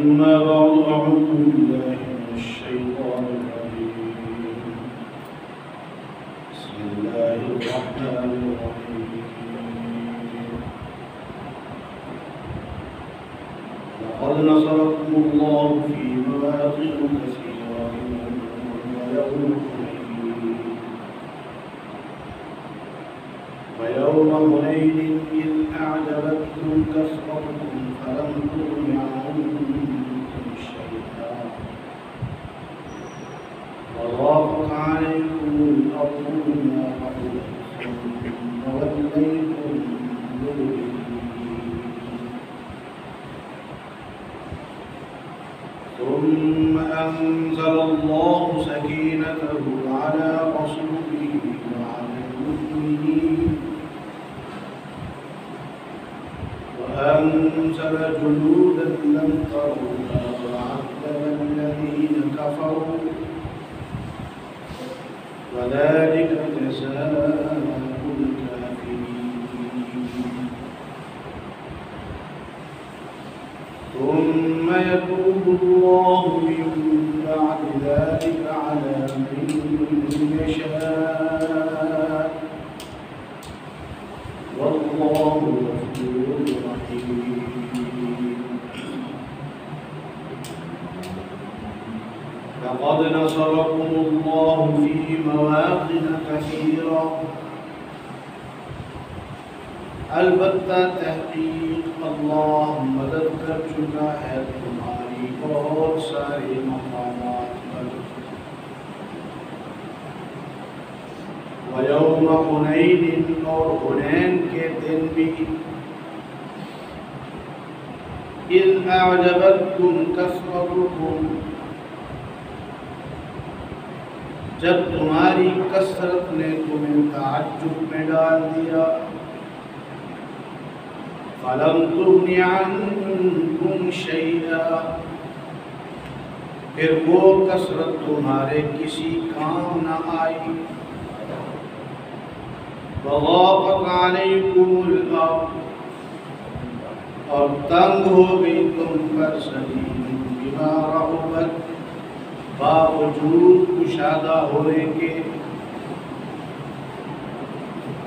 أما بعد أعوذ بالله من الشيطان الرجيم بسم الله الرحمن الرحيم لقد نصركم الله في مواطن كثيرة ويوم حنين إذ أعجبتكم كثرتكم فلم تغن عنكم شيئا وضاقت عليكم الأرض بما رحبت ثم وليتم مدبرين ثم أنزل الله سكينته على رسوله وعلى المؤمنين وأنزل جنودا لم تروها وعذب الذين كفروا وذلك جزاء الكافرين ثم يتوب الله من بعد ذلك على من يشاء والله غفور رحيم لقد نصركم الله في مواطن كثيرة البتہ تحقیق اللہ مدد کر چکا ہے تمہاری بہت سارے مقامات پر وَيَوْمَ حُنَيْنٍ اور حنین کے دن بھی إِذْ أَعْجَبَتْكُمْ كَثْرَتُكُمْ جب تمہاری کثرت نے تمہیں تعجب میں ڈال دیا فَلَمْ تُغْنِ عَنْكُمْ شَيْئًا پھر وہ کثرت تمہارے کسی کام نہ آئی وَضَاقَتْ عَلَيْكُمُ الْأَرْضُ اور تنگ ہو گئی تم پر زمین بِمَا رَحُبَتْ باوجود کشادہ ہونے کے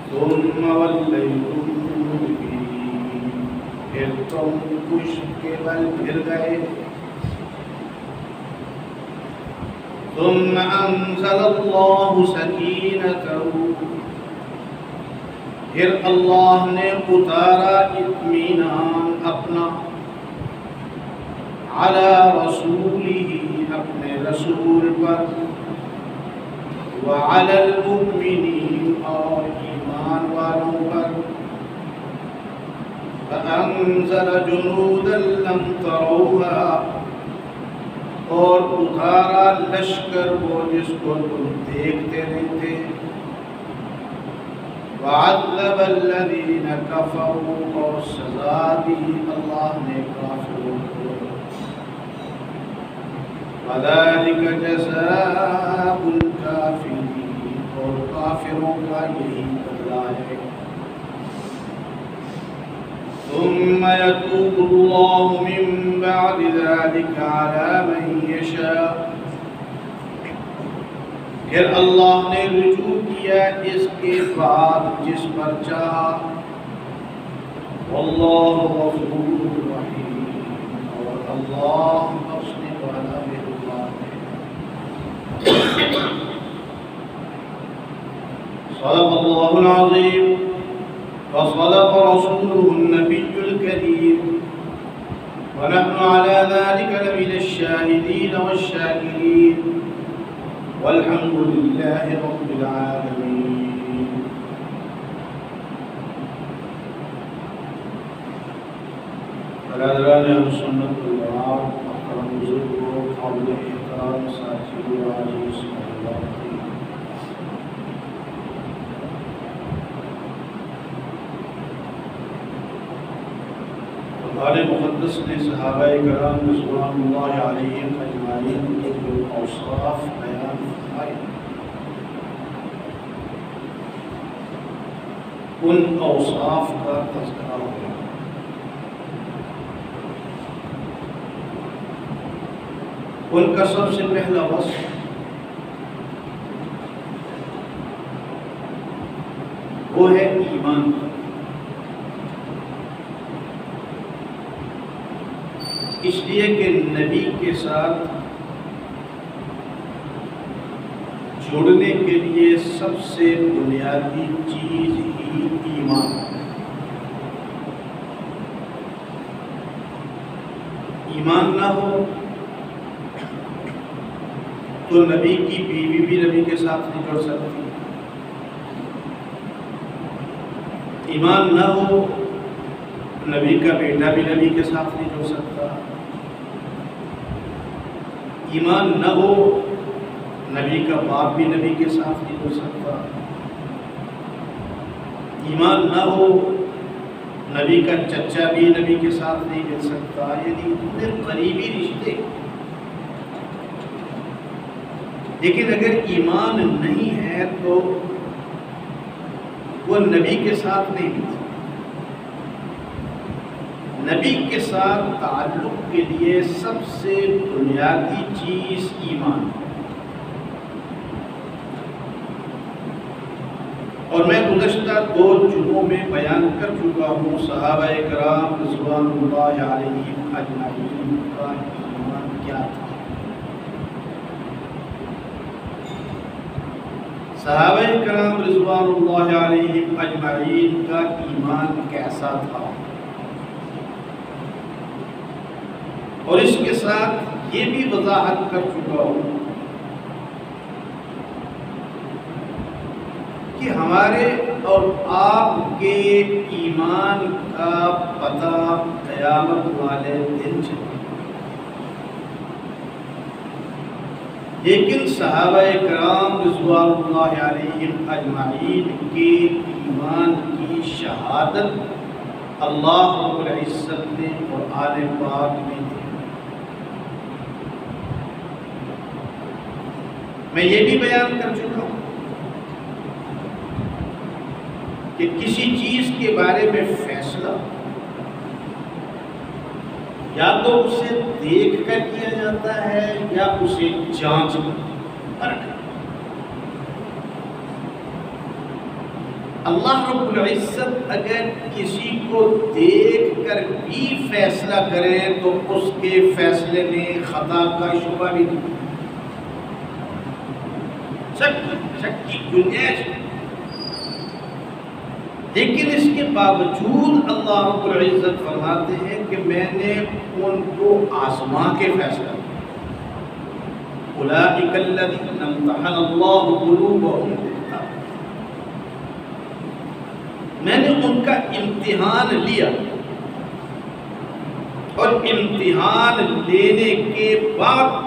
ثُمَّ وَلَّيْتُمْ مُدْبِرِينَ پھر تم کش کے بل پھر گئے ثُمَّ أَنزَلَ اللَّهُ سَكِينَتَهُ پھر اللہ نے اتارا اطمینان اپنا علی رسولہ اپنے رسول پر وعلی المؤمنین اور ایمان والوں پر فأنزل جنودا لم تروها اور اتارا لشکر وہ جس کو تم دیکھتے نہیں تھے وعذب الذین کفروا اور سزا دی اللہ نے کافروں کو وذلك جزاء الكافرین اور کافروں کا یہی بدلہ ہے ثم يتوب الله من بعد ذلك على من يشاء پھر اللہ نے رجوع کیا اس کے بعد جس پر چاہا واللہ غفور رحیم اور اللہ بخشنے والا مہربان ہے صدق اللہ العظیم وصدق رسوله النبي الكريم ونحن على ذلك لمن الشاهدين والشاكرين والحمد لله رب العالمين برادران اہل سنت والجماعت محترم بزرگوں قابل احترام ساتھیوں عزیز قرآن مقدس نے صحابہ کرام رضوان اللہ علیہم اجمعین کے جو اوصاف بیان فرمائے ان اوصاف کا تذکرہ ہو ان کا سب سے پہلا وصف وہ ہے ایمان. اس لیے کہ نبی کے ساتھ جڑنے کے لیے سب سے بنیادی چیز ہی ایمان. ایمان نہ ہو تو نبی کی بیوی بھی نبی کے ساتھ نہیں جڑ سکتی. ایمان نہ ہو نبی کا بیٹا بھی نبی کے ساتھ نہیں جڑ سکتا. ایمان نہ ہو نبی کا باپ بھی نبی کے ساتھ نہیں جڑ سکتا. ایمان نہ ہو نبی کا چچا بھی نبی کے ساتھ نہیں مل سکتا. یعنی اتنے قریبی رشتے. لیکن اگر ایمان نہیں ہے تو وہ نبی کے ساتھ نہیں مل سکتا. نبی کے ساتھ تعلق کے لیے سب سے بنیادی چیز ایمان. اور میں گزشتہ 2 جمعوں میں بیان کر چکا ہوں صحابہ کرام رضوان اللہ علیہم اجمعین کا ایمان کیا تھا. صحابہ کرام رضوان اللہ علیہم اجمعین کا ایمان کیسا تھا. اور اس کے ساتھ یہ بھی وضاحت کر چکا ہوں کہ ہمارے اور آپ کے ایمان کا پتہ قیامت والے دن چلے. لیکن صحابہ کرام رضوان اللہ علیہم اجمعین کے ایمان کی شہادت اللہ رب العزت نے قرآن پاک میں دی. میں یہ بھی بیان کر چکا ہوں کہ کسی چیز کے بارے میں فیصلہ یا تو اسے دیکھ کر کیا جاتا ہے یا اسے جانچ کر پرکھ. اللہ رب العزت اگر کسی کو دیکھ کر بھی فیصلہ کرے تو اس کے فیصلے میں خطا کا شبہ بھی نہیں. شک کی گنجائش. لیکن اس کے باوجود اللہ رب العزت فرماتے ہیں کہ میں نے ان کو آزما کے فیصلہ کیا. اولئک الذین امتحن اللہ قلوبہم بالکتاب. میں نے ان کا امتحان لیا اور امتحان لینے کے بعد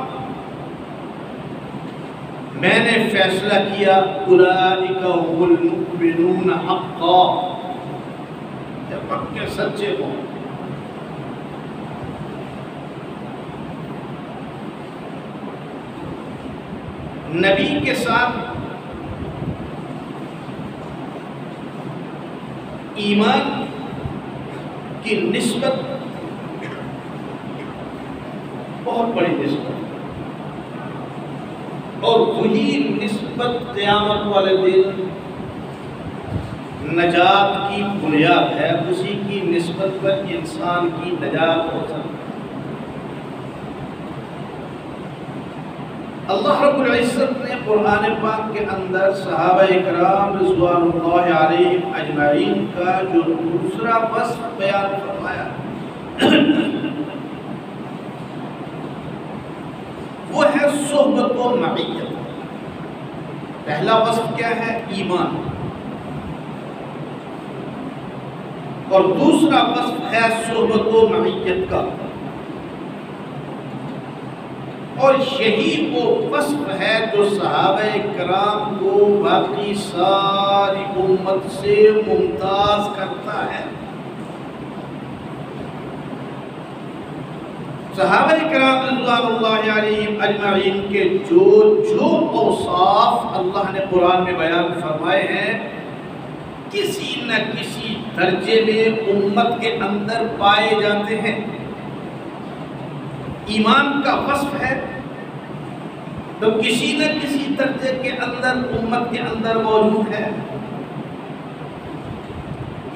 میں نے فیصلہ کیا اولئک هم المؤمنون حقا. جب پکے سچے ہوں. نبی کے ساتھ ایمان کی نسبت بہت بڑی نسبت اور وہی نسبت قیامت والے دن نجات کی بنیاد ہے. اسی کی نسبت پر انسان کی نجات ہو سکتی ہے. اللہ رب العزت نے قرآن پاک کے اندر صحابہ کرام رضوان اللہ علیہم اجمعین کا جو دوسرا وصف بیان فرمایا وہ ہے صحبت و معیت. پہلا وصف کیا ہے؟ ایمان. اور دوسرا وصف ہے صحبت و معیت کا. اور یہی وہ وصف ہے جو صحابہ کرام کو باقی ساری امت سے ممتاز کرتا ہے. صحابہ کرام رضوان اللہ علیہم اجمعین کے جو اوصاف اللہ نے قرآن میں بیان فرمائے ہیں کسی نہ کسی درجے میں امت کے اندر پائے جاتے ہیں. ایمان کا وصف ہے تو کسی نہ کسی درجے کے اندر امت کے اندر موجود ہے.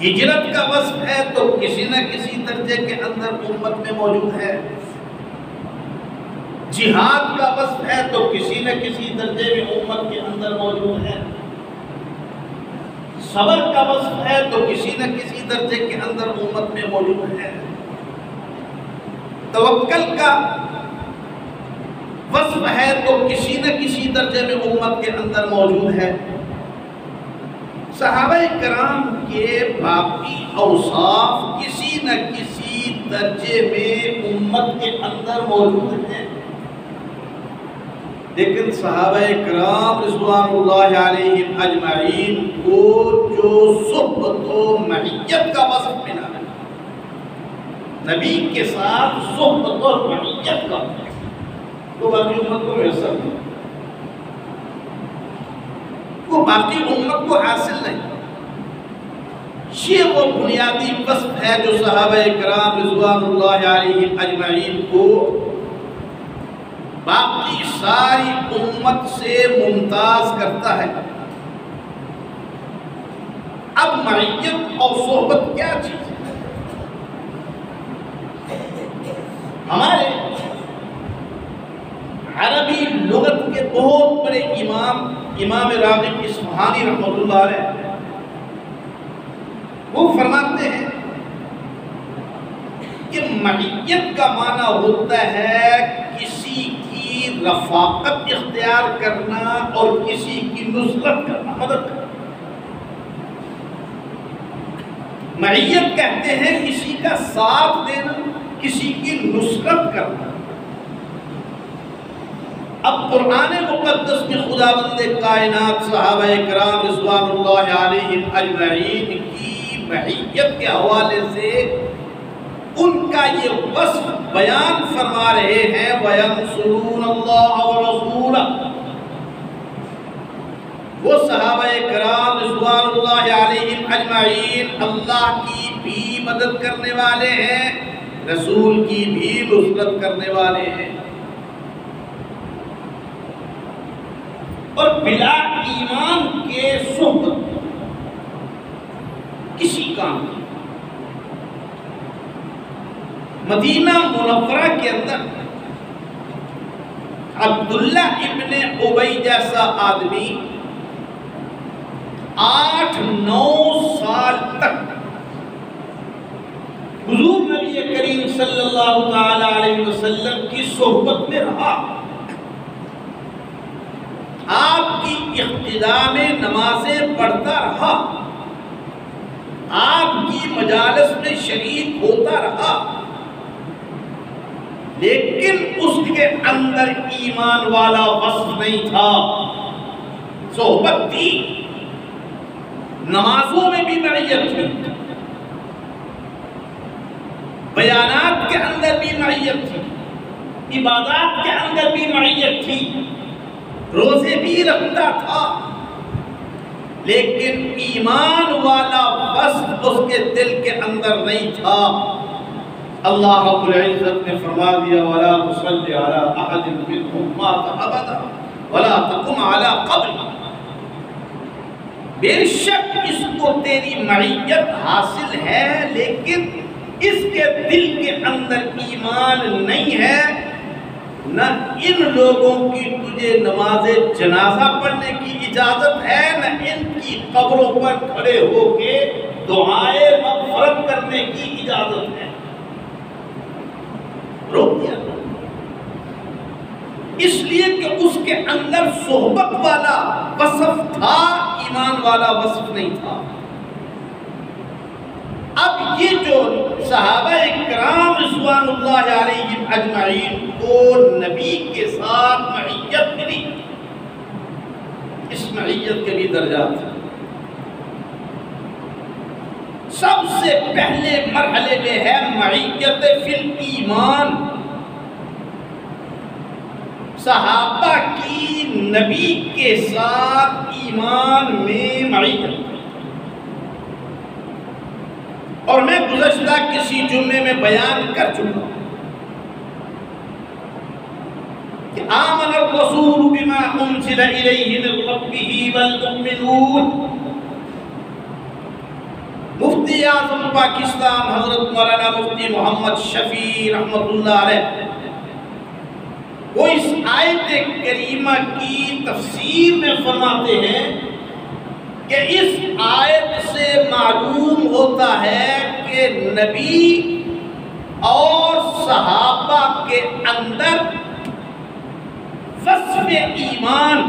ہجرت کا وصف ہے تو کسی نہ کسی درجے کے اندر امت میں موجود ہے. جہاد کا وصف ہے تو کسی نہ کسی درجے میں امت کے اندر موجود ہے. صبر کا وصف ہے تو کسی نہ کسی درجے کے اندر امت میں موجود ہے. توکل کا وصف ہے تو کسی نہ کسی درجے میں امت کے اندر موجود ہے. صحابہ کرام کے باقی اوصاف کسی نہ کسی درجے میں امت کے اندر موجود ہیں. لیکن صحابہ کرام رضوان اللہ علیہم اجمعین کو جو صحبت و معیت کا وصف ملا ہے، نبی کے ساتھ صحبت اور معیت کا، تو باقی امت کو میسر نہیں، وہ باقی امت کو حاصل نہیں. یہ وہ بنیادی وصف ہے جو صحابہ کرام رضوان اللہ علیہم اجمعین کو باقی ساری امت سے ممتاز کرتا ہے. اب معیت اور صحبت کیا چیز ہے؟ ہمارے عربی لغت کے بہت بڑے امام راغب اصفہانی رحمۃ اللہ علیہ وہ فرماتے ہیں کہ معیت کا معنی ہوتا ہے کسی کی رفاقت اختیار کرنا اور کسی کی نصرت کرنا، مدد کرنا. معیت کہتے ہیں کسی کا ساتھ دینا، کسی کی نصرت کرنا. اب قرآن مقدس میں خداوند کائنات صحابہ کرام رضوان اللہ علیہم اجمعین کی معیت کے حوالے سے ان کا یہ وصف بیان فرما رہے ہیں وَيَنْصُرُونَ اللَّهَ وَرَسُولَهُ. وہ صحابہ کرام رضوان اللہ علیہم اجمعین اللہ کی بھی مدد کرنے والے ہیں، رسول کی بھی نصرت کرنے والے ہیں. اور بلا ایمان کے صحبت کسی کام کی. مدینہ منورہ کے اندر عبداللہ ابن ابی جیسا آدمی 8-9 سال تک حضور نبی کریم صلی اللہ تعالی علیہ وسلم کی صحبت میں رہا. آپ کی اقتداء میں نمازیں پڑھتا رہا، آپ کی مجالس میں شریک ہوتا رہا، لیکن اس کے اندر ایمان والا وصف نہیں تھا. صحبت تھی، نمازوں میں بھی معیت تھی، بیانات کے اندر بھی معیت تھی، عبادات کے اندر بھی معیت تھی، روزے بھی رکھتا تھا، لیکن ایمان والا وصف اس کے دل کے اندر نہیں تھا. اللہ رب العزت نے فرما دیا وَلَا تُصَلِّ عَلَىٰ أَحَدٍ مِّنْهُمْ مَاتَ أَبَدًا وَلَا تَقُمْ عَلَىٰ قَبْرِهِ. بے شک اس کو تیری معیت حاصل ہے، لیکن اس کے دل کے اندر ایمان نہیں ہے. نہ ان لوگوں کی تجھے نماز جنازہ پڑھنے کی اجازت ہے، نہ ان کی قبروں پر کھڑے ہو کے دعائے مغفرت کرنے کی اجازت ہے. روک دیا اس لیے کہ اس کے اندر صحبت والا وصف تھا، ایمان والا وصف نہیں تھا. اب یہ جو صحابہ کرام رضوان اللہ علیہم اجمعین کو نبی کے ساتھ معیت ملی، اس معیت کے بھی درجات ہیں. سب سے پہلے مرحلے میں ہے معیت فی الایمان. صحابہ کی نبی کے ساتھ ایمان میں معیت. اور میں گزشتہ کسی جمعے میں بیان کر چکا ہوں کہ آمن الرسول بما انزل الیہ من ربہ والمؤمنون. مفتی اعظم پاکستان حضرت مولانا مفتی محمد شفیع رحمۃ اللہ علیہ وہ اس آیت کریمہ کی تفسیر میں فرماتے ہیں کہ اس آیت سے معلوم ہوتا ہے کہ نبی اور صحابہ کے اندر وصف ایمان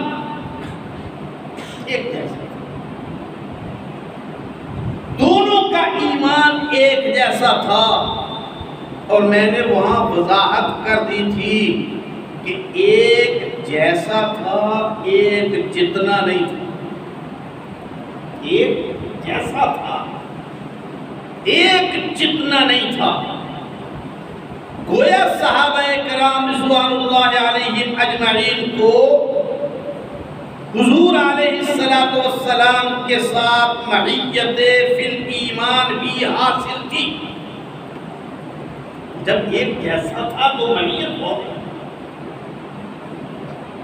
ایک جیسا، دونوں کا ایمان ایک جیسا تھا. اور میں نے وہاں وضاحت کر دی تھی کہ ایک جیسا تھا، ایک جتنا نہیں تھا. ایک جیسا تھا، ایک جتنا نہیں تھا. گویا صحابہ کرام رضوان اللہ علیہم اجمعین کو حضور علیہ السلام کے ساتھ معیت فی الایمان بھی حاصل تھی. جب ایک جیسا تھا تو معیت ہو گئی.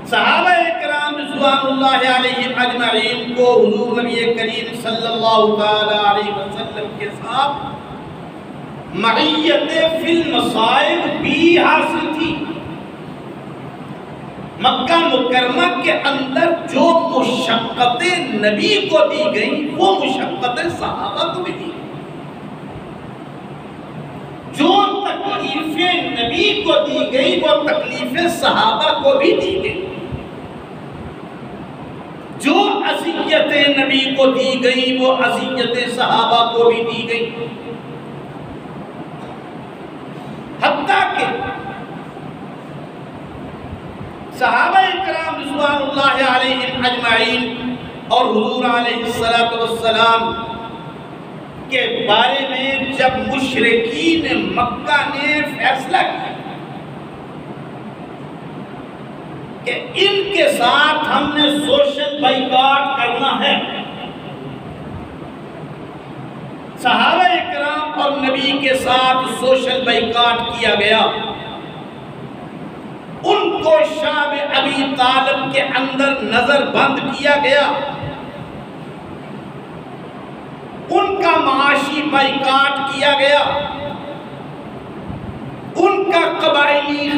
صحابہ کرام رضوان اللہ علیہم اجمعین کو حضور نبی کریم صلی اللہ تعالی علیہ وسلم کے ساتھ معیت فی المصائب بھی حاصل تھی. مکہ مکرمہ کے اندر جو مشقتیں نبی کو دی گئیں وہ مشقتیں صحابہ کو بھی دی گئیں. جو تکلیفیں نبی کو دی گئی وہ تکلیفیں صحابہ کو بھی دی گئی. جو اذیتیں نبی کو دی گئی وہ اذیتیں صحابہ کو بھی دی گئی. حتیٰ کہ صحابہ کرام رضوان اللہ علیہم اجمعین اور حضور علیہ السلام کے بارے میں جب مشرکین مکہ نے فیصلہ کیا کہ ان کے ساتھ ہم نے سوشل بائیکاٹ کرنا ہے، صحابہ کرام اور نبی کے ساتھ سوشل بائیکاٹ کیا گیا. ان کو شعب ابی طالب کے اندر نظر بند کیا گیا. ان کا معاشی بائیکاٹ کیا گیا. ان کا قبائلی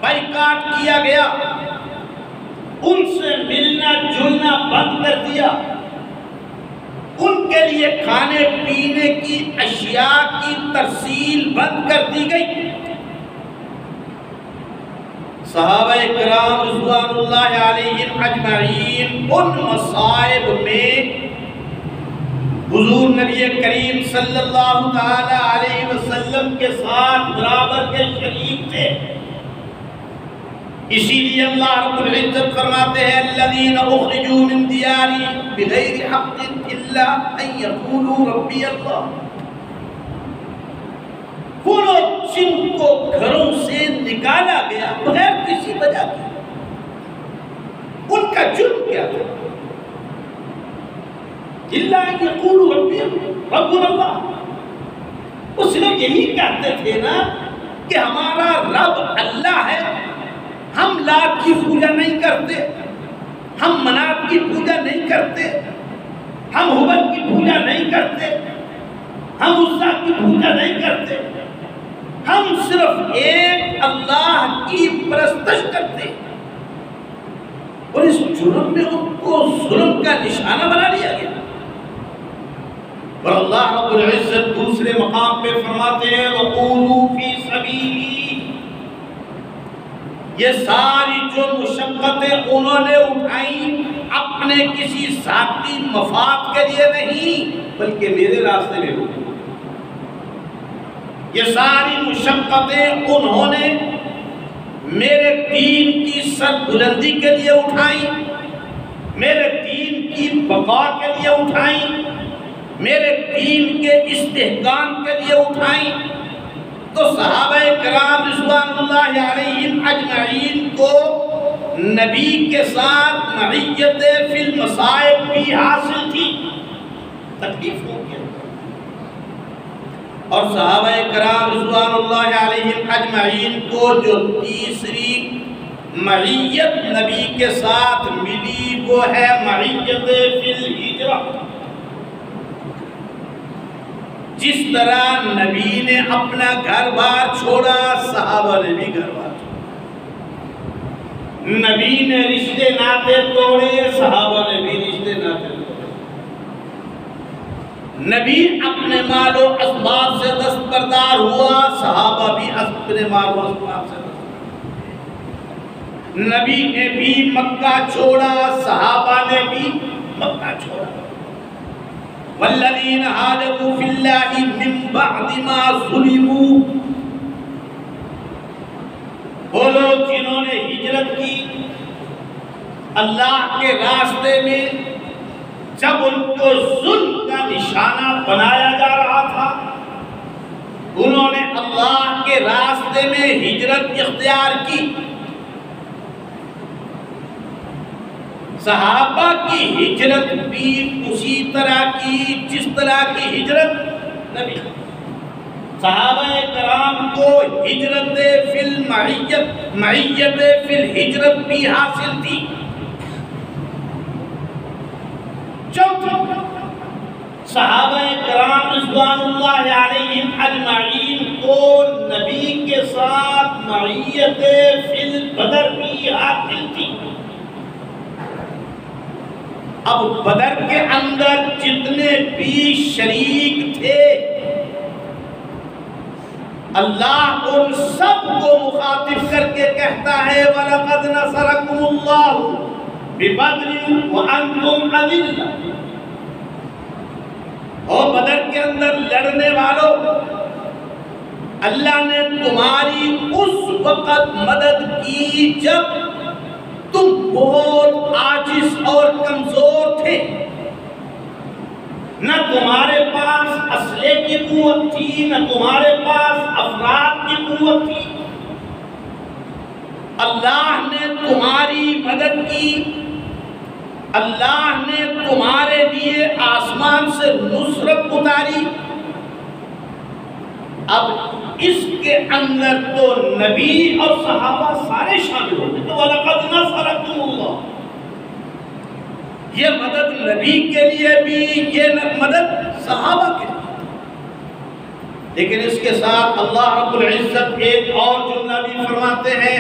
بائیکاٹ کیا گیا. ان سے ملنا جلنا بند کر دیا. ان کے لیے کھانے پینے کی اشیاء کی ترسیل بند کر دی گئی. صحابہ کرام رضوان اللہ علیہم اجمعین ان مصائب میں حضور نبی کریم صلی اللہ تعالی علیہ وسلم کے ساتھ برابر کے شریک تھے. اسی لیے اللہ رب العزت فرماتے ہیں الذین اخرجوا من دیارہم بغیر حق الا ان یقولوا ربی اللہ. وہ لوگ جن کو گھروں سے نکالا گیا بغیر کسی وجہ کے، ان کا جرم کیا تھا؟ الا ان یقولوا ربی اللہ. وہ صرف یہی کہتے تھے نا کہ ہمارا رب اللہ ہے. ہم لات کی پوجا نہیں کرتے، ہم منات کی پوجا نہیں کرتے، ہم ہبل کی پوجا نہیں کرتے، ہم عزا کی پوجا نہیں کرتے. ہم صرف ایک اللہ کی پرستش کرتے. اور اس جرم میں ان کو ظلم کا نشانہ بنا لیا گیا. اور اللہ رب العزت دوسرے مقام پہ فرماتے ہیں وَقُولُوا فِي سَبِيلِي. یہ ساری جو مشقتیں انہوں نے اٹھائیں اپنے کسی ذاتی مفاد کے لیے نہیں بلکہ میرے راستے میں اٹھائیں. یہ ساری مشقتیں انہوں نے میرے دین کی سر بلندی کے لیے اٹھائیں، میرے دین کی بقا کے لیے اٹھائیں، میرے دین کے استحکام کے لیے اٹھائیں. تو صحابہ کرام رضوان اللہ علیہم اجمعین کو نبی کے ساتھ معیت فی المصائب بھی حاصل تھی. تکلیف ہو گیا. اور صحابہ کرام رضوان اللہ علیہم اجمعین کو جو تیسری معیت نبی کے ساتھ ملی وہ ہے معیت فی الہجرہ۔ جس طرح نبی نے اپنا گھر بار چھوڑا، صحابہ نے بھی گھر بار چھوڑا۔ نبی نے رشتے ناطے توڑے، صحابہ نے بھی رشتے ناطے توڑے۔ نبی اپنے مال و اسباب سے دستبردار ہوا، صحابہ بھی اپنے مال و اسباب سے دستبردار۔ نبی نے بھی مکہ چھوڑا، صحابہ نے بھی مکہ چھوڑا۔ والذین ہاجروا فی اللہ من بعد ما ظلموا، وہ لوگ جنہوں نے ہجرت کی اللہ کے راستے میں جب ان کو ظلم کا نشانہ بنایا جا رہا تھا، انہوں نے اللہ کے راستے میں ہجرت اختیار کی۔ صحابہ کی ہجرت بھی اسی طرح کی جس طرح کی ہجرت نبی۔ صحابہ کرام کو ہجرت فی المعیت، معیت فی الہجرت بھی حاصل تھی۔ چوتھی، صحابہ کرام رضوان اللہ علیہم اجمعین کو نبی کے ساتھ معیت فی البدر بھی حاصل تھی۔ اب بدر کے اندر جتنے بھی شریک تھے، اللہ ان سب کو مخاطب کر کے کہتا ہے وَلَقَدْ نَصَرَكُمُ اللَّهُ بِبَدْرٍ وَأَنْتُمْ أَذِلَّةٌ۔ اور بدر کے اندر لڑنے والوں، اللہ نے تمہاری اس وقت مدد کی جب تم بہت عاجز اور کمزور تھے، نہ تمہارے پاس اسلحے کی قوت تھی، نہ تمہارے پاس افراد کی قوت تھی۔ اللہ نے تمہاری مدد کی، اللہ نے تمہارے لیے آسمان سے نصرت اتاری۔ اب اس کے اندر تو نبی اور صحابہ سارے شامل ہوتے، تو وَلَقَدْ نَصَرَكُمُ اللَّهُ، یہ مدد نبی کے لیے بھی، یہ مدد صحابہ کے لیے۔ لیکن اس کے ساتھ اللہ رب العزت ایک اور جملہ بھی فرماتے ہیں۔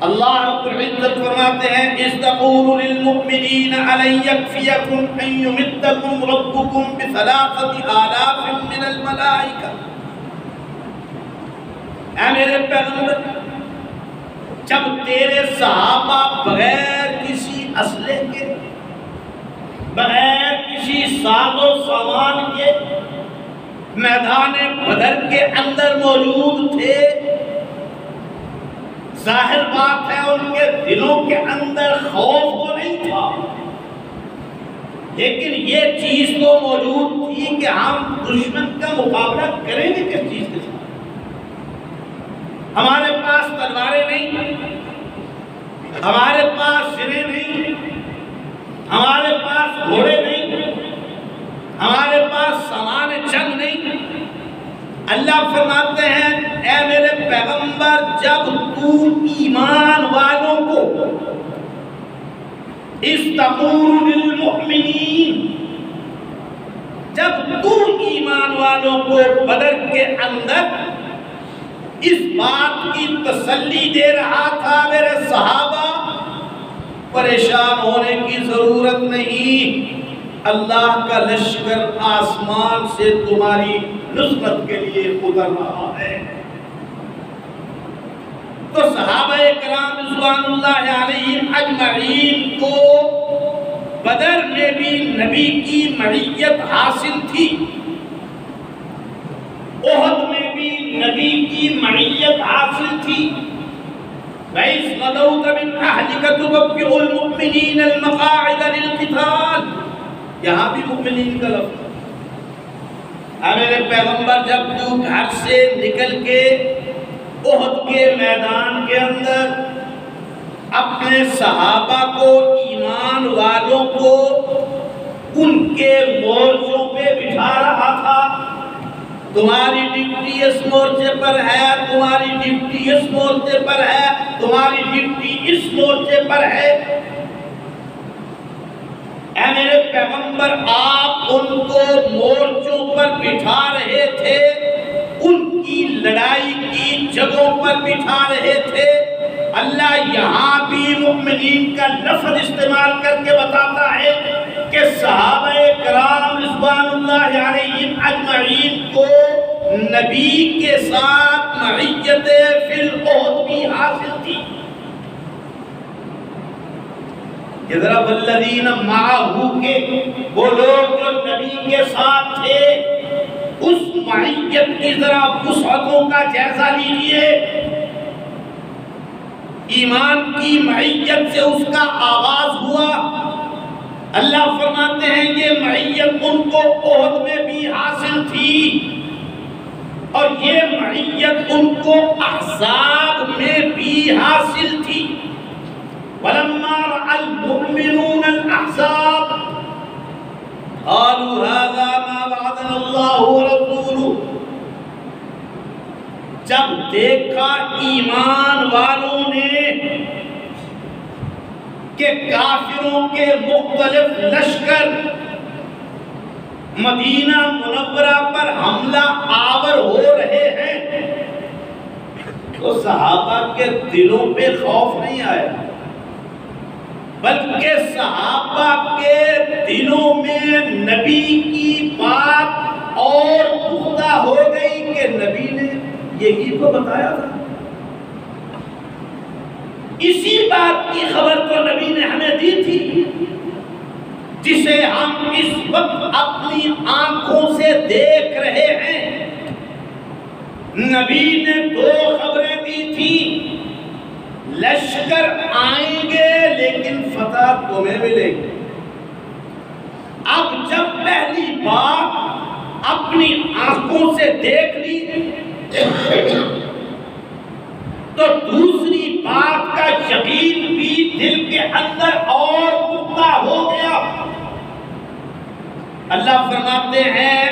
اللہ رب العزت فرماتے ہیں اِذْ تَقُولُ لِلْمُؤْمِنِينَ أَلَنْ يَكْفِيَكُمْ أَنْ يُمِدَّكُمْ رَبُّكُمْ بِثَلَاثَةِ آلَافٍ مِّنَ الْمَلَائِكَةِ۔ اے میرے پیغمبر، جب تیرے صحابہ بغیر کسی اسلحے کے، بغیر کسی ساز و سامان کے میدان بدر کے اندر موجود تھے، ظاہر بات ہے ان کے دلوں کے اندر خوف تو نہیں تھا، لیکن یہ چیز تو موجود تھی کہ ہم دشمن کا مقابلہ کریں گے کس چیز کے ساتھ؟ ہمارے پاس تلواریں نہیں، ہمارے پاس سریں نہیں، ہمارے پاس گھوڑے نہیں، ہمارے پاس سامان جنگ نہیں۔ اللہ فرماتے ہیں اے میرے پیغمبر، جب تو ایمان والوں کو استقول للمؤمنین، جب تو ایمان والوں کو بدر کے اندر اس بات کی تسلی دے رہا تھا میرے صحابہ پریشان ہونے کی ضرورت نہیں، اللہ کا لشکر آسمان سے تمہاری نصرت کے لیے اتر رہا ہے۔ تو صحابہ کرام رضوان اللہ علیہم اجمعین کو بدر میں بھی نبی کی معیت حاصل تھی، احد میں بھی نبی کی معیت حاصل تھی۔ وَإِذْ غَدَوْتَ مِنْ أَهْلِكَ تُبَوِّئُ الْمُؤْمِنِينَ الْمَقَاعِدَ لِلْقِتَالِ، یہاں بھی مؤمنین کا لفظ۔ اے میرے پیغمبر، جب تو گھر سے نکل کے احد کے میدان کے اندر اپنے صحابہ کو، ایمان والوں کو ان کے مورچوں پہ بٹھا رہا تھا، تمہاری ڈیوٹی اس مورچے پر ہے، تمہاری ڈیوٹی اس مورچے پر ہے، تمہاری ڈیوٹی اس مورچے پر ہے۔ اے میرے پیغمبر، آپ ان کو مورچوں پر بٹھا رہے تھے، ان کی لڑائی کی جگہوں پر بٹھا رہے تھے۔ اللہ یہاں بھی مؤمنین کا لفظ استعمال کر کے بتاتا ہے کہ صحابہ کرام رضوان اللہ علیہم اجمعین کو نبی کے ساتھ معیت فی الاحد بھی حاصل تھی۔ ذرا والذین معہ کے وہ لوگ جو نبی کے ساتھ تھے، اس معیت کی ذرا وسعتوں کا جائزہ لیجئے۔ ایمان کی معیت سے اس کا آغاز ہوا۔ اللہ فرماتے ہیں یہ معیت ان کو احد میں بھی حاصل تھی، اور یہ معیت ان کو احزاب میں بھی حاصل تھی۔ وَلَمَّا رَأَى الْمُؤْمِنُونَ الْأَحْزَابَ قَالُوا هَذَا مَا وَعَدَنَا اللَّهُ وَرَسُولُهُ، جب دیکھا ایمان والوں نے کہ کافروں کے مختلف لشکر مدینہ منورہ پر حملہ آور ہو رہے ہیں، تو صحابہ کے دلوں پہ خوف نہیں آیا، بلکہ صحابہ کے دلوں میں نبی کی بات اور پختہ ہو گئی کہ نبی نے یہی تو بتایا تھا۔ اسی بات کی خبر تو نبی نے ہمیں دی تھی، جسے ہم اس وقت اپنی آنکھوں سے دیکھ رہے ہیں۔ نبی نے دو خبریں دی تھی، لشکر آئیں گے لیکن فتح تمہیں ملے گی۔ اب جب پہلی بات اپنی آنکھوں سے دیکھ لی تو دوسری بات کا یقین بھی دل کے اندر اور پختہ ہو گیا۔ اللہ فرماتے ہیں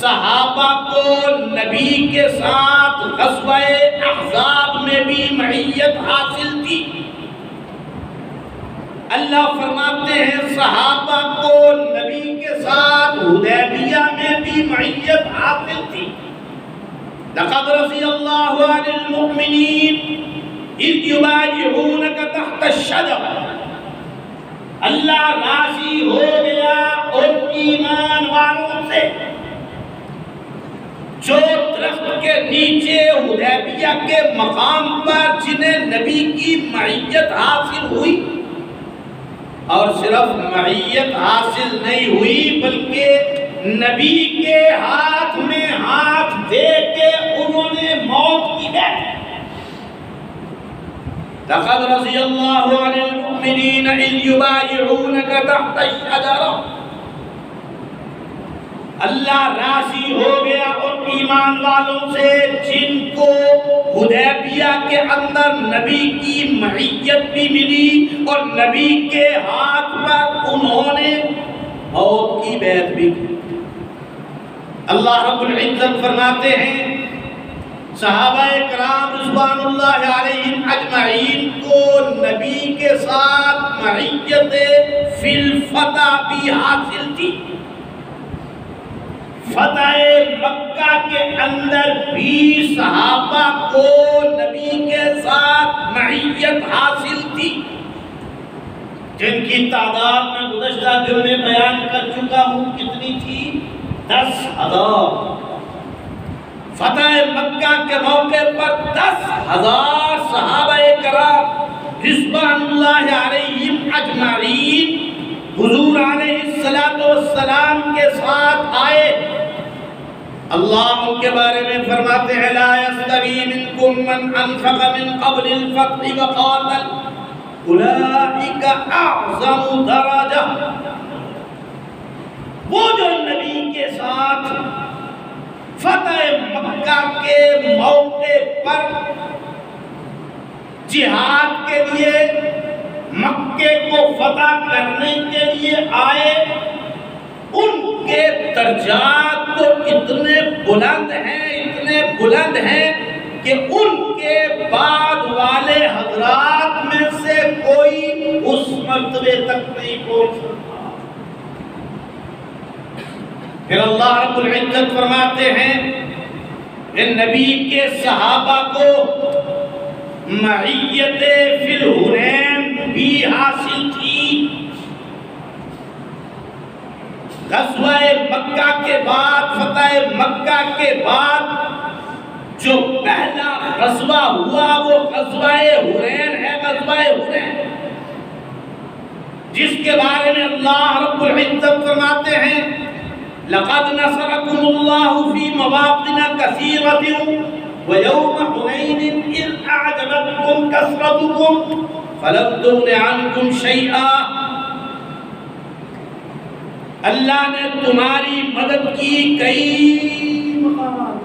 صحابہ کو نبی کے ساتھ غزوہ احزاب میں بھی معیت حاصل تھی۔ اللہ فرماتے ہیں صحابہ کو نبی کے ساتھ حدیبیہ میں بھی معیت حاصل تھی۔ لقد رضی اللہ عن المؤمنین اذ یبایعونک تحت الشجر، اللہ راضی ہو گیا ان ایمان والوں سے جو درخت کے نیچے حدیبیہ کے مقام پر جنہیں نبی کی معیت حاصل ہوئی، اور صرف معیت حاصل نہیں ہوئی بلکہ نبی کے ہاتھ میں ہاتھ دے کے انہوں نے موت کی بیعت۔ لقد رضی اللہ عن المؤمنین اذ یبایعونک تحت الشجرہ، اللہ راضی ہو گیا ان ایمان والوں سے جن کو حدیبیہ کے اندر نبی کی معیت بھی ملی اور نبی کے ہاتھ پر انہوں نے موت کی بیعت بھی کی۔ اللہ رب العزت فرماتے ہیں صحابہ کرام رضوان اللہ علیہم اجمعین کو نبی کے ساتھ معیت فی الفتح بھی حاصل تھی۔ فتح مکہ کے اندر بھی صحابہ کو نبی کے ساتھ معیت حاصل تھی، جن کی تعداد میں گزشتہ دن میں بیان کر چکا ہوں کتنی تھی؟ 10,000۔ فتح مکہ کے موقع پر 10,000 صحابہ کرام رضوان اللہ علیہم اجمعین حضور علیہ السلام کے ساتھ آئے۔ اللہ ان کے بارے میں فرماتے ہیں لا يستوی منکم من انفق من قبل الفتح وقاتل اولئک اعظم درجہ، وہ جو نبی کے ساتھ فتح مکہ کے موقع پر جہاد کے لیے مکے کو فتح کرنے کے لیے آئے، ان کے درجات تو اتنے بلند ہیں کہ ان کے بعد والے حضرات میں سے کوئی اس مرتبے تک نہیں پہنچ سکتا۔ پھر اللہ رب العزت فرماتے ہیں کہ نبی کے صحابہ کو معیت فی الحنین بھی حاصل تھی۔ غزوہ مکہ کے بعد، فتح مکہ کے بعد جو پہلا غزوہ ہوا وہ غزوہ حنین ہے، غزوہ حنین، جس کے بارے میں اللہ رب العزت فرماتے ہیں لَقَدْ نَصَرَكُمُ اللَّهُ فِي مَوَاطِنَ كَثِيرَةٍ وَيَوْمَ حُنَيْنٍ إِذْ أَعْجَبَتْكُمْ كَثْرَتُكُمْ فَلَمْ تُغْنِ عَنْكُمْ شَيْئًا۔ اللہ نے تمہاری مدد کی کئی مقامات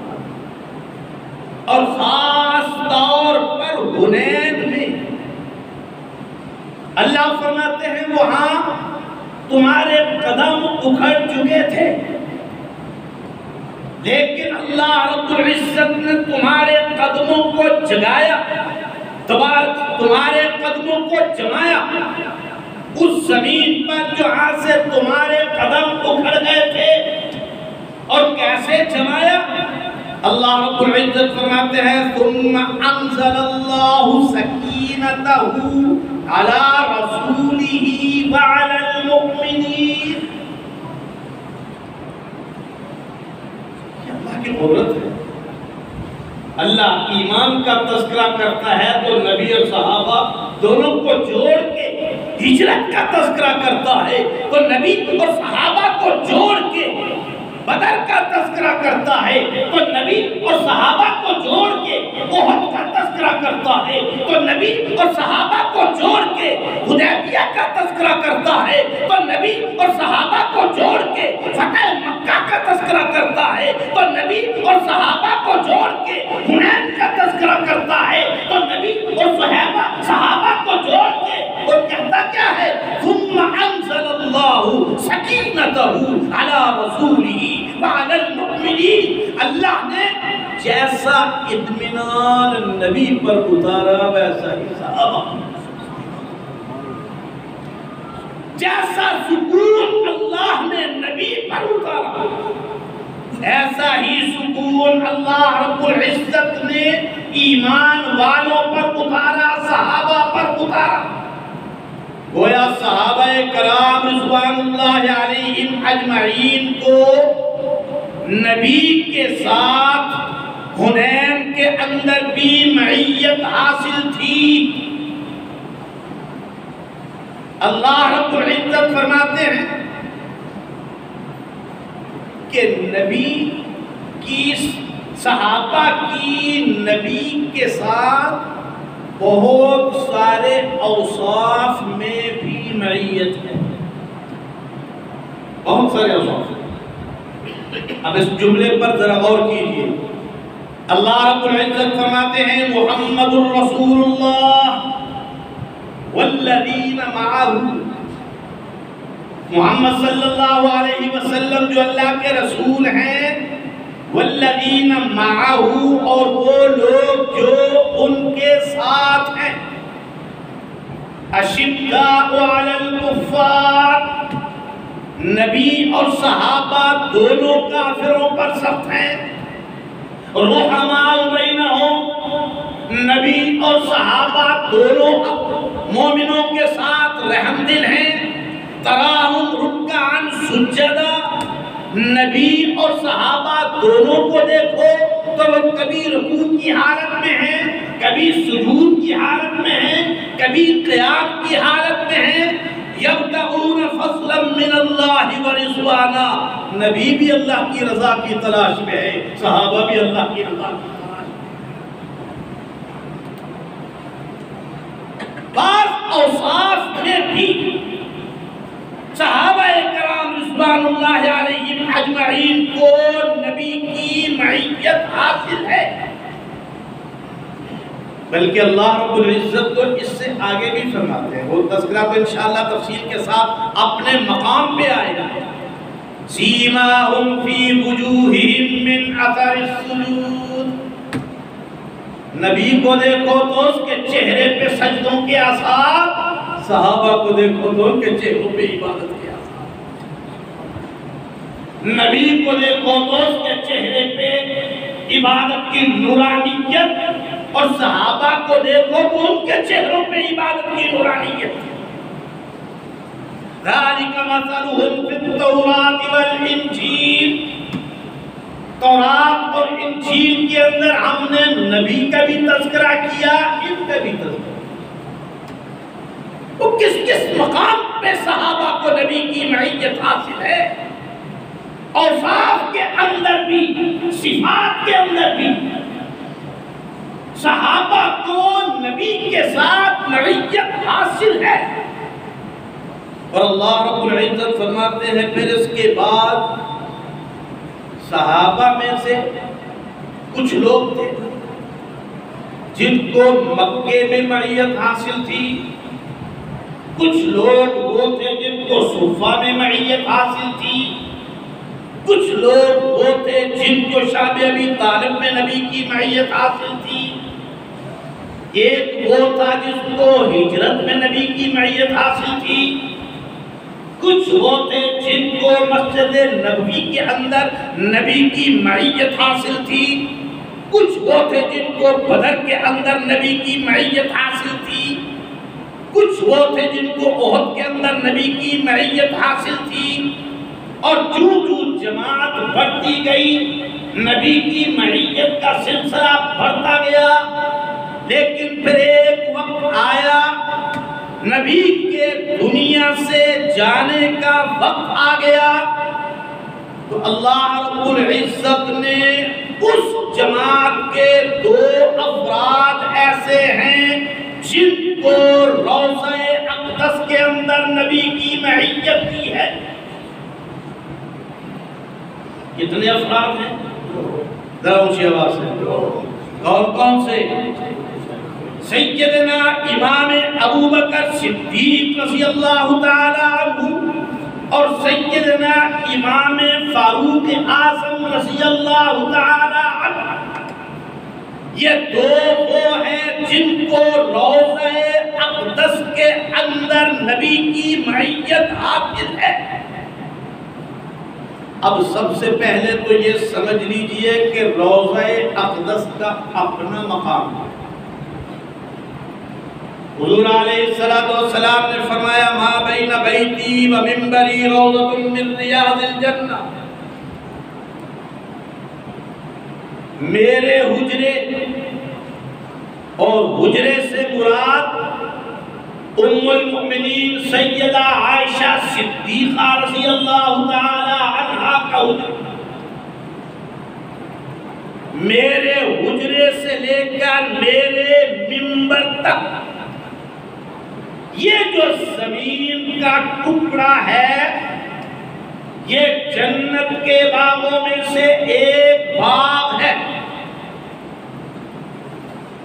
اور خاص طور پر حنین میں۔ اللہ فرماتے ہیں وہاں تمہارے قدم اکھڑ چکے تھے، لیکن اللہ رب العزت نے تمہارے قدموں کو جگایا، تمہارے قدموں کو جمایا اس زمین پر جہاں سے تمہارے قدم اکھڑ گئے تھے۔ اور کیسے جمایا؟ اللہ رب العزت فرماتے ہیں ثم انزل اللہ سکینتہ علی رسولہ وعلی المؤمنین۔ یہ اللہ کی قدرت ہے۔ اللہ ایمان کا تذکرہ کرتا ہے تو نبی اور صحابہ دونوں کو جوڑ کے، ہجرت کا تذکرہ کرتا ہے تو نبی اور صحابہ کو جوڑ کے، بدر کا تذکرہ کرتا ہے تو نبی اور صحابہ کو جوڑ کے، احد کا تذکرہ کرتا ہے تو نبی اور صحابہ کو جوڑ کے، حدیبیہ کا تذکرہ کرتا ہے تو نبی اور صحابہ کو جوڑ کے، فتح مکہ کا تذکرہ کرتا ہے تو نبی اور صحابہ کو جوڑ کے، حنین کا تذکرہ کرتا ہے تو نبی اور صحابہ کو جوڑ کے، اور کہتا کیا ہے ثم انزل اللہ سکینتہ علی رسولہ وعلی المؤمنین۔ اللہ نے جیسا اطمینان نبی پر اتارا ویسا ہی صحابہ، جیسا سکون اللہ نے نبی پر اتارا ایسا ہی سکون اللہ رب العزت نے ایمان والوں پر اتارا، صحابہ پر اتارا۔ گویا صحابہ کرام رضوان اللہ علیہم اجمعین کو نبی کے ساتھ حنین کے اندر بھی معیت حاصل تھی۔ اللہ رب العزت فرماتے ہیں کہ نبی کی، صحابہ کی نبی کے ساتھ بہت سارے اوصاف میں بھی معیت ہے، بہت سارے اوصاف۔ اب اس جملے پر ذرا غور کیجئے۔ اللہ رب العزت فرماتے ہیں محمد الرسول اللہ والذین معہ، محمد صلی اللہ علیہ وسلم جو اللہ کے رسول ہیں، والذین معہ اور وہ لوگ جو ان کے ساتھ ہیں، اشداء علی الکفار، نبی اور صحابہ دونوں کافروں پر سخت ہیں، رحماء بینہم، نبی اور صحابہ دونوں مومنوں کے ساتھ رحم دل ہیں، تراہم رکعاً سجدہ، نبی اور صحابہ دونوں کو دیکھو تو وہ کبھی رکوع کی حالت میں ہیں، کبھی سجود کی حالت میں ہیں، کبھی قیام کی حالت میں ہیں، یبتغون فضلا من اللہ ورضوانا، نبی بھی اللہ کی رضا کی تلاش میں ہے، صحابہ بھی اللہ کی رضا کی تلاش میں۔ بعض اوصاف میں بھی صحابہ کرام رضوان اللہ علیہم اجمعین کو نبی کی معیت حاصل ہے، بلکہ اللہ رب العزت کو اس سے آگے بھی فرماتے ہیں، وہ تذکرہ تو انشاءاللہ تفصیل کے ساتھ اپنے مقام پہ آئے گا۔ سیماہم فی وجوہہم من اثر السجود، نبی کو دیکھو تو اس کے چہرے پہ سجدوں کے آثار، صحابہ کو دیکھو تو ان کے چہروں پہ عبادت کے آثار، نبی کو دیکھو تو اس کے چہرے پہ عبادت کی نورانیت، اور صحابہ کو دیکھو تو ان کے چہروں پہ عبادت کی نورانیت۔ ذالک مثلہم فی التوراۃ والانجیل، تورات اور انجیل کے اندر ہم نے نبی کا بھی تذکرہ کیا، ان کا بھی تذکرہ، وہ کس کس مقام پہ صحابہ کو نبی کی معیت حاصل ہے، اوصاف کے اندر بھی صفات کے اندر بھی صحابہ کو نبی کے ساتھ معیت حاصل ہے۔ اور اللہ رب العزت فرماتے ہیں پھر اس کے بعد صحابہ میں سے کچھ لوگ تھے جن کو مکے میں معیت حاصل تھی، کچھ لوگ وہ تھے جن کو صفہ میں معیت حاصل تھی، کچھ لوگ وہ تھے جن کو شعب ابی طالب میں نبی کی معیت حاصل تھی، ایک وہ تھا جس کو ہجرت میں نبی کی معیت حاصل تھی، کچھ وہ تھے جن کو مسجد نبوی کے اندر نبی کی معیت حاصل تھی، کچھ وہ تھے جن کو بدر کے اندر نبی کی معیت حاصل تھی، کچھ وہ تھے جن کو احد کے اندر نبی کی معیت حاصل تھی، اور جو جماعت بڑھتی گئی نبی کی معیت کا سلسلہ بڑھتا گیا، لیکن پھر ایک وقت آیا نبی کے دنیا سے جانے کا وقت آ گیا، تو اللہ رب العزت نے اس جماعت کے دو افراد ایسے ہیں جن کو روضہ اقدس کے اندر نبی کی معیت کی ہے۔ کتنے افراد ہیں؟ ذرا اونچی آواز سے، کون کون سے؟ سیدنا امام ابو بکر صدیق رضی اللہ تعالی عنہ اور سیدنا امام فاروق اعظم رضی اللہ تعالی عنہ، یہ دو وہ ہیں جن کو روضہ اقدس کے اندر نبی کی معیت حاصل ہے۔ اب سب سے پہلے تو یہ سمجھ لیجئے کہ روضہ اقدس کا اپنا مقام ہے۔ حضور علیہ السلام نے فرمایا ما بین بیتی و منبری روضۃ من ریاض الجنہ، میرے حجرے اور حجرے سے مراد ام المؤمنین سیدہ عائشہ صدیقہ رضی اللہ تعالی عنہا کا حجرہ، میرے حجرے سے لے کر میرے منبر تک یہ جو زمین کا ٹکڑا ہے یہ جنت کے باغوں میں سے ایک باغ ہے۔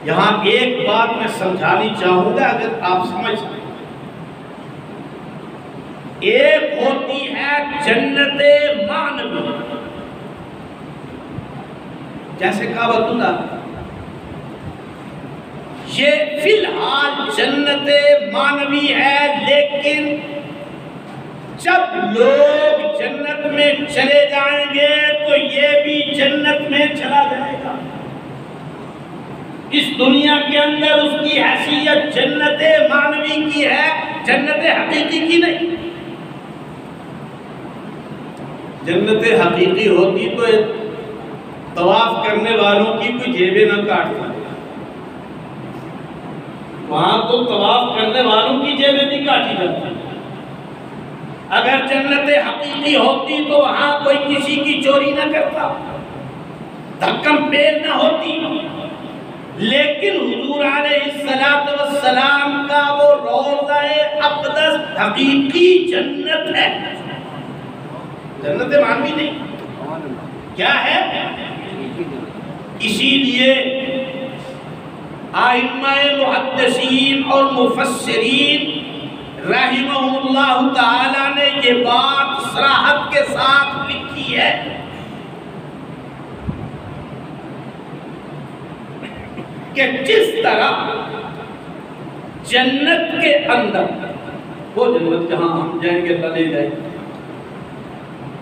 یہاں ایک بات میں سمجھانی چاہوں گا اگر آپ سمجھ سکیں، ایک ہوتی ہے جنت معنوی، جیسے کعبۃ اللہ، یہ فی الحال جنت معنوی ہے، لیکن جب لوگ جنت میں چلے جائیں گے تو یہ بھی جنت میں چلا جائے گا۔ اس دنیا کے اندر اس کی حیثیت جنت معنوی کی ہے، جنت حقیقی کی نہیں۔ جنت حقیقی ہوتی تو طواف کرنے والوں کی کوئی جیبیں نہ کاٹتا، وہاں تو طواف کرنے والوں کی جیبیں بھی کاٹی جاتی۔ اگر جنت حقیقی ہوتی تو وہاں کوئی کسی کی چوری نہ کرتا، دھکم پیل نہ ہوتی، لیکن حضور علیہ السلام کا وہ روضہ اقدس حقیقی جنت ہے، جنت معنوی نہیں۔ کیا ہے؟ اسی لیے آئمہ محدثین اور مفسرین رحمہ اللہ تعالی نے یہ بات صراحت کے ساتھ لکھی ہے کہ جس طرح جنت کے اندر، وہ جنت جہاں ہم جائیں گے اللہ لے جائیں گے،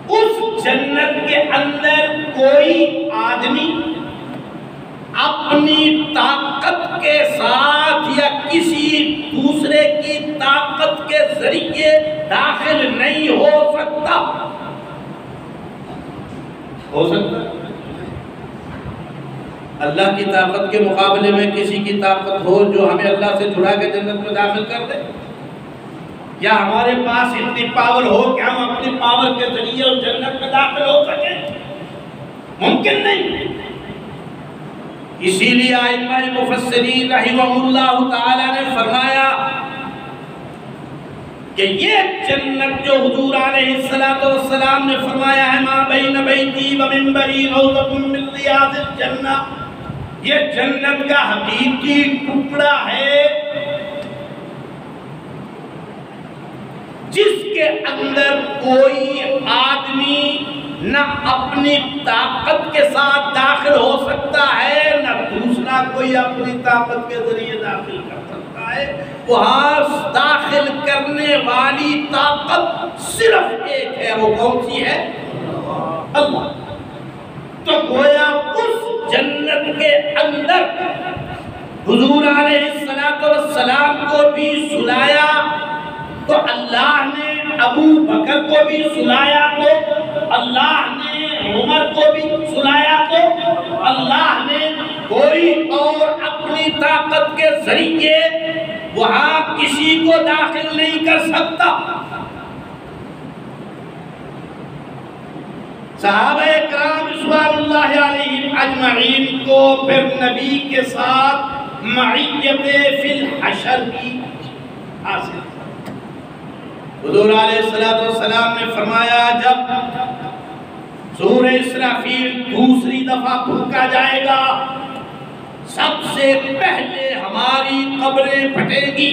اس جنت کے اندر کوئی آدمی اپنی طاقت کے ساتھ یا کسی دوسرے کی طاقت کے ذریعے داخل نہیں ہو سکتا۔ ہو سکتا ہے اللہ کی طاقت کے مقابلے میں کسی کی طاقت ہو جو ہمیں اللہ سے جڑا کے جنت میں داخل کر دے، یا ہمارے پاس اتنی پاور ہو کہ ہم اپنی پاور کے ذریعے اس جنت میں داخل ہو سکیں؟ ممکن نہیں۔ اسی لیے ائمہ مفسرین رحمہ اللہ تعالی نے فرمایا کہ یہ جنت جو حضور علیہ السلام نے فرمایا ہے ما بین بیتی و منبری روضۃ من ریاض الجنہ، یہ جنت کا حقیقی ٹکڑا ہے جس کے اندر کوئی آدمی نہ اپنی طاقت کے ساتھ داخل ہو سکتا ہے، نہ دوسرا کوئی اپنی طاقت کے ذریعے داخل کر سکتا ہے۔ وہاں داخل کرنے والی طاقت صرف ایک ہے، وہ کون سی ہے؟ اللہ۔ تو گویا اس جنت کے اندر حضور علیہ السلام کو بھی سلایا تو اللہ نے ابو بکر کو بھی سلایا، تو اللہ نے عمر کو بھی سلایا، تو اللہ نے کوئی اور اپنی طاقت کے ذریعے وہاں کسی کو داخل نہیں کر سکتا۔ صحابہ کرام رضوان اللہ علیہم اجمعین کو پھر نبی کے ساتھ معیت فی الحشر کی حاصل۔ حضور علیہ السلام نے فرمایا جب سور اسرافیل دوسری دفعہ پھونکا جائے گا، سب سے پہلے ہماری قبریں پھٹیں گی،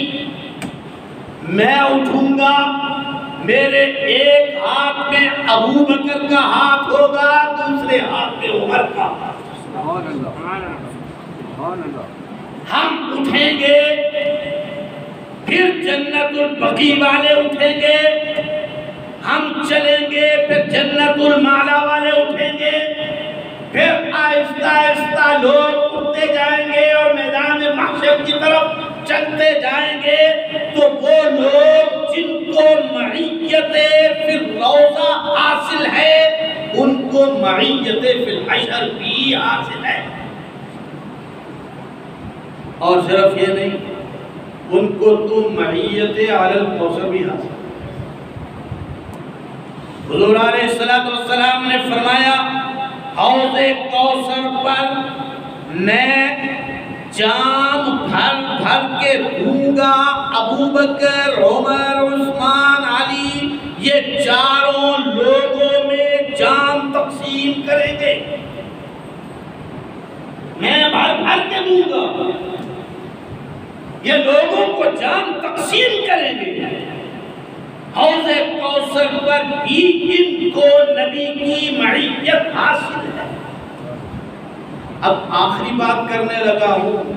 میں اٹھوں گا، میرے ایک ہاتھ میں ابو بکر کا ہاتھ ہوگا، دوسرے ہاتھ میں عمر کا ہاتھ۔ ہم اٹھیں گے، پھر جنت البقیع والے اٹھیں گے، ہم چلیں گے، پھر جنت المعلا والے اٹھیں گے، پھر آہستہ آہستہ لوگ اٹھتے جائیں گے اور میدان محشر کی طرف چلتے جائیں گے، تو وہ لوگ جن کو معیت فی الروضہ حاصل ہے ان کو معیت فی الحشر بھی حاصل ہے۔ اور صرف یہ نہیں، ان کو تو معیت علی الکوثر بھی حاصل ہے۔ حضور علیہ السلام نے فرمایا حوض کوثر پر میں جام بھر بھر کے دوں گا، ابو بکر، عمر، عثمان، علی یہ چاروں لوگوں میں جام تقسیم کریں گے، میں بھر بھر کے دوں گا، یہ لوگوں کو جام تقسیم کریں گے۔ حوض کوثر پر بھی ان کو نبی کی معیت حاصل ہے۔ اب آخری بات کرنے لگا ہوں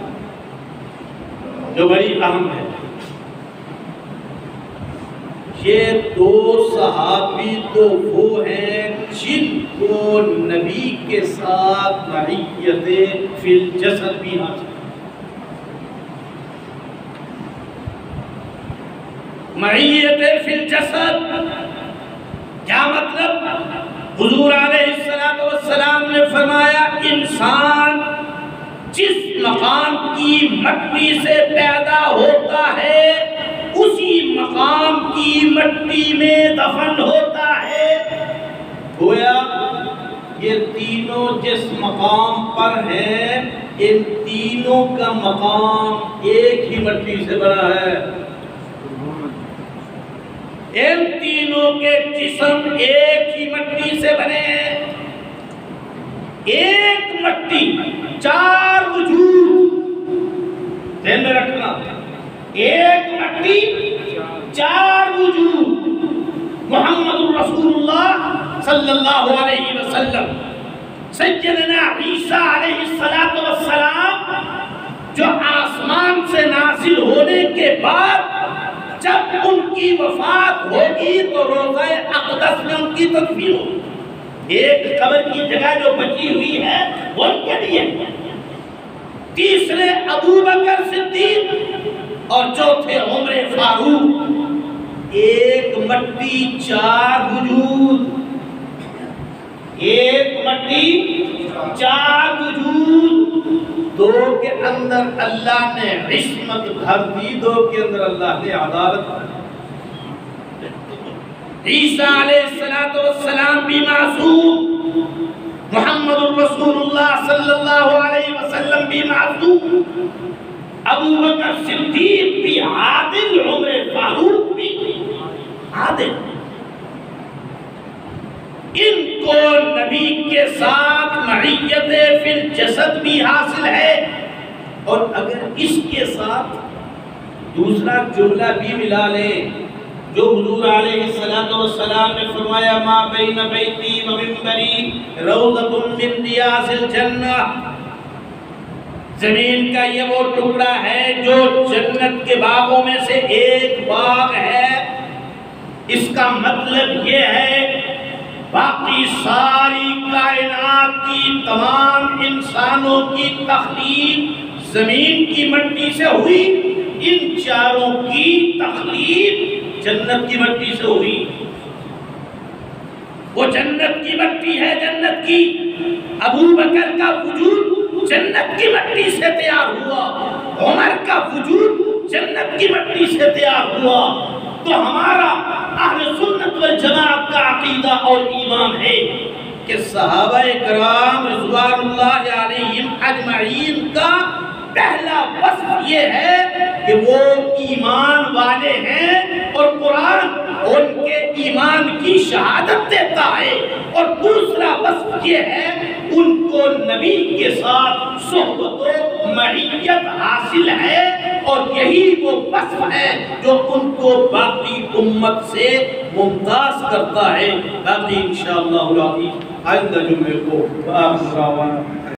جو بڑی اہم ہے، یہ دو صحابی تو وہ ہیں جن کو نبی کے ساتھ معیت فی الجسد بھی حاصل ہے۔ معیت فی الجسد کیا مطلب؟ حضور علیہ السلام نے فرمایا انسان جس مقام کی مٹی سے پیدا ہوتا ہے اسی مقام کی مٹی میں دفن ہوتا ہے۔ گویا یہ تینوں جس مقام پر ہیں ان تینوں کا مقام ایک ہی مٹی سے بنا ہے، ان تینوں کے جسم ایک ہی مٹی سے بنے ہیں۔ ایک مٹی، چار وجود، ذہن میں رکھنا، ایک مٹی چار وجود محمد الرسول اللہ صلی اللہ علیہ وسلم، سیدنا عیسیٰ علیہ السلام جو آسمان سے نازل ہونے کے بعد جب ان کی وفات ہوگی تو روضہ اقدس میں ان کی تدفین ہوگی، ایک قبر کی جگہ جو بچی ہوئی ہے وہ ان کے لیے، تیسرے ابو بکر صدیق اور چوتھے عمر فاروق، ایک مٹی چار وجود، ایک مٹی چار وجود، دو کے اندر اللہ نے عصمت بھر دی، دو کے اندر اللہ نے عدالت بھر دی۔ عیسیٰ علیہ السلام بھی معصوم، محمد الرسول اللہ صلی اللہ علیہ وسلم بھی معصوم، ابو بکر صدیق بھی عادل، عمر فاروق بھی عادل۔ ان کو نبی کے ساتھ معیت فی الجسد بھی حاصل ہے، اور اگر اس کے ساتھ دوسرا جملہ بھی ملا لیں جو حضور علیہ السلام نے فرمایا ما بین بیتی و منبری روضۃ من ریاض الجنہ، زمین کا یہ وہ ٹکڑا ہے جو جنت کے باغوں میں سے ایک باغ ہے، اس کا مطلب یہ ہے باقی ساری کائنات کی تمام انسانوں کی تخلیق زمین کی مٹی سے ہوئی، ان چاروں کی تخلیق جنت کی مٹی سے ہوئی، وہ جنت کی مٹی ہے، جنت کی۔ ابو بکر کا وجود جنت کی مٹی سے تیار ہوا، عمر کا وجود جنت کی مٹی سے تیار ہوا۔ تو ہمارا اہل سنت والجماعت کا عقیدہ اور ایمان ہے کہ صحابہ کرام رضوان اللہ علیہم اجمعین کا پہلا وصف یہ ہے کہ وہ ایمان والے ہیں اور قرآن ان کے ایمان کی شہادت دیتا ہے، اور دوسرا وصف یہ ہے ان کو نبی کے ساتھ صحبت و معیت حاصل ہے، اور یہی وہ وصف ہے جو ان کو باقی امت سے ممتاز کرتا ہے۔ باقی انشاءاللہ العزیز آئندہ جمعے کو